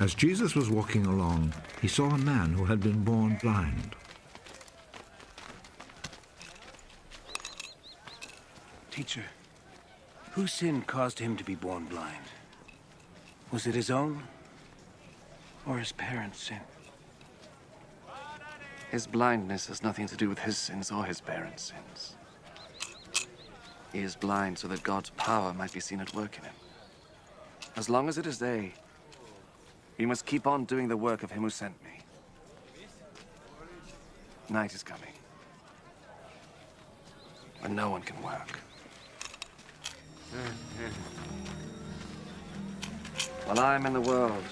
As Jesus was walking along, he saw a man who had been born blind. Teacher, whose sin caused him to be born blind? Was it his own or his parents' sin? His blindness has nothing to do with his sins or his parents' sins. He is blind so that God's power might be seen at work in him. As long as it is day, we must keep on doing the work of him who sent me. Night is coming, when no one can work. While I am in the world,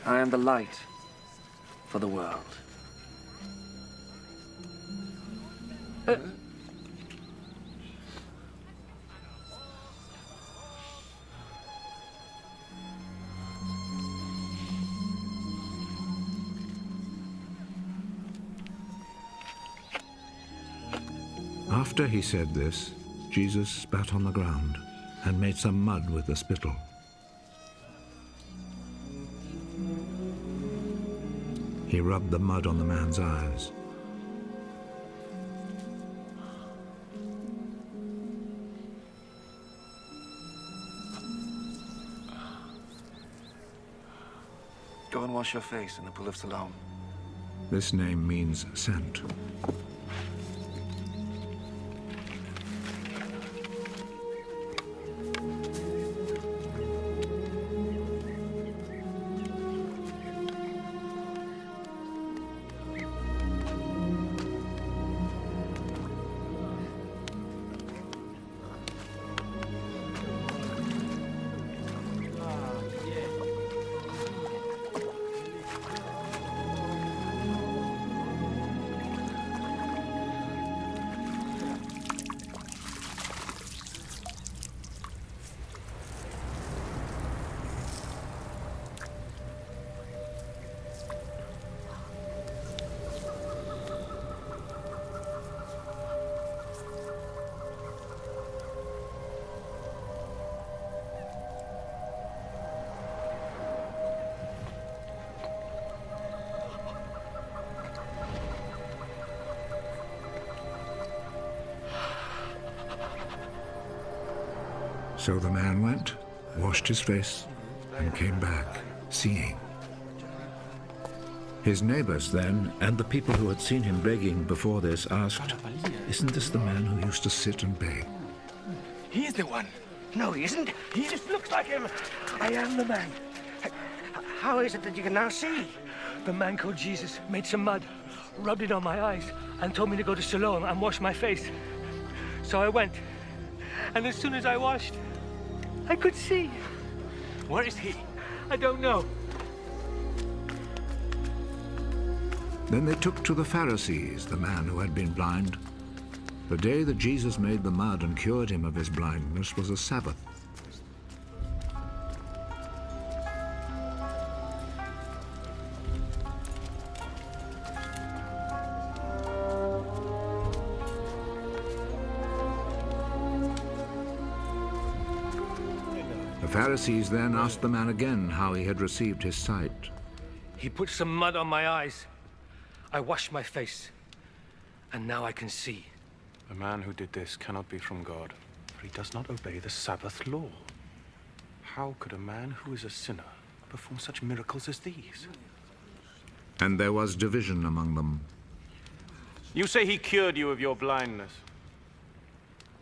I am the light for the world. After he said this, Jesus spat on the ground and made some mud with the spittle. He rubbed the mud on the man's eyes. Go and wash your face in the pool of Siloam. This name means sent. So the man went, washed his face, and came back, seeing. His neighbors then, and the people who had seen him begging before this, asked, "Isn't this the man who used to sit and beg?" He's the one. No, he isn't. He just looks like him. I am the man. How is it that you can now see? The man called Jesus made some mud, rubbed it on my eyes, and told me to go to Siloam and wash my face. So I went, and as soon as I washed, I could see. Where is he? I don't know. Then they took to the Pharisees the man who had been blind. The day that Jesus made the mud and cured him of his blindness was a Sabbath. The Pharisees then asked the man again how he had received his sight. He put some mud on my eyes. I washed my face, and now I can see. The man who did this cannot be from God, for he does not obey the Sabbath law. How could a man who is a sinner perform such miracles as these? And there was division among them. You say he cured you of your blindness.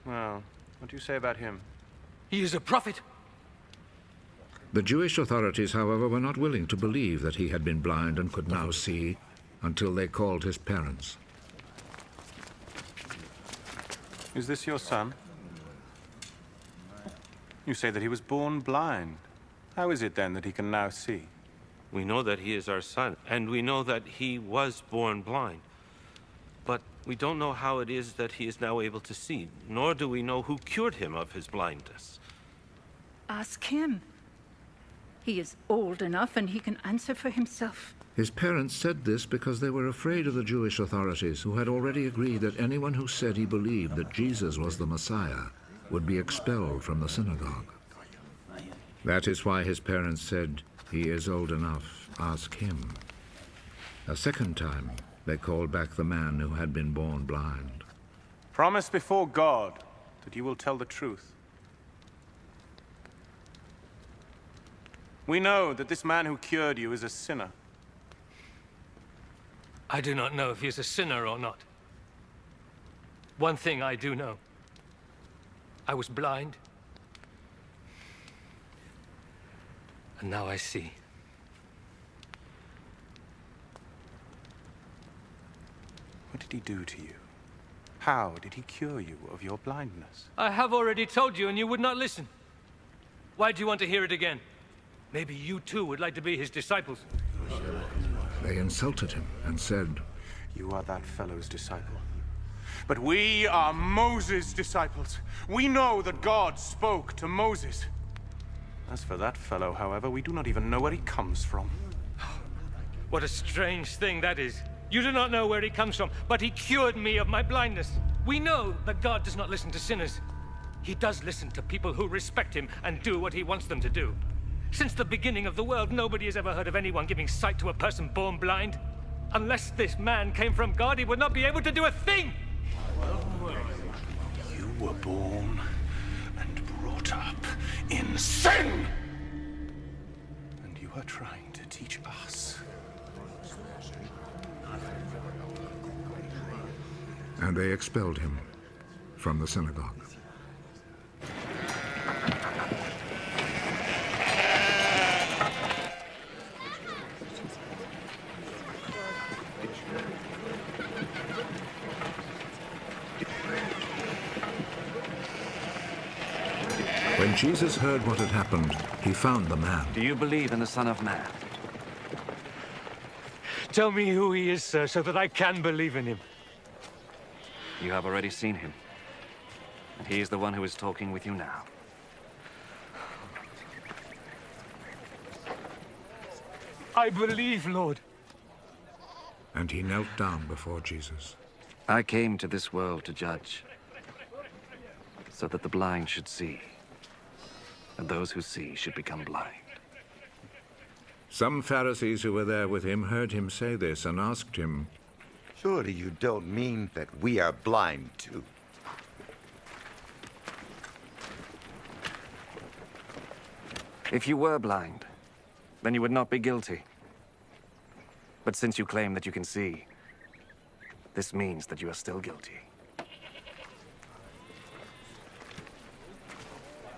Well, what do you say about him? He is a prophet. The Jewish authorities, however, were not willing to believe that he had been blind and could now see until they called his parents. Is this your son? You say that he was born blind. How is it then that he can now see? We know that he is our son, and we know that he was born blind. But we don't know how it is that he is now able to see, nor do we know who cured him of his blindness. Ask him. He is old enough and he can answer for himself. His parents said this because they were afraid of the Jewish authorities, who had already agreed that anyone who said he believed that Jesus was the Messiah would be expelled from the synagogue. That is why his parents said, "He is old enough, ask him." A second time, they called back the man who had been born blind. Promise before God that you will tell the truth. We know that this man who cured you is a sinner. I do not know if he is a sinner or not. One thing I do know. I was blind. And now I see. What did he do to you? How did he cure you of your blindness? I have already told you and you would not listen. Why do you want to hear it again? Maybe you too would like to be his disciples. They insulted him and said, You are that fellow's disciple. But we are Moses' disciples. We know that God spoke to Moses. As for that fellow, however, we do not even know where he comes from. What a strange thing that is. You do not know where he comes from, but he cured me of my blindness. We know that God does not listen to sinners. He does listen to people who respect him and do what he wants them to do. Since the beginning of the world, nobody has ever heard of anyone giving sight to a person born blind. Unless this man came from God, he would not be able to do a thing! You were born and brought up in sin! And you are trying to teach us. and they expelled him from the synagogue. When Jesus heard what had happened, he found the man. Do you believe in the Son of Man? Tell me who he is, sir, so that I can believe in him. You have already seen him. And he is the one who is talking with you now. I believe, Lord. And he knelt down before Jesus. I came to this world to judge, so that the blind should see, and those who see should become blind. Some Pharisees who were there with him heard him say this and asked him, Surely you don't mean that we are blind too? If you were blind, then you would not be guilty. But since you claim that you can see, this means that you are still guilty.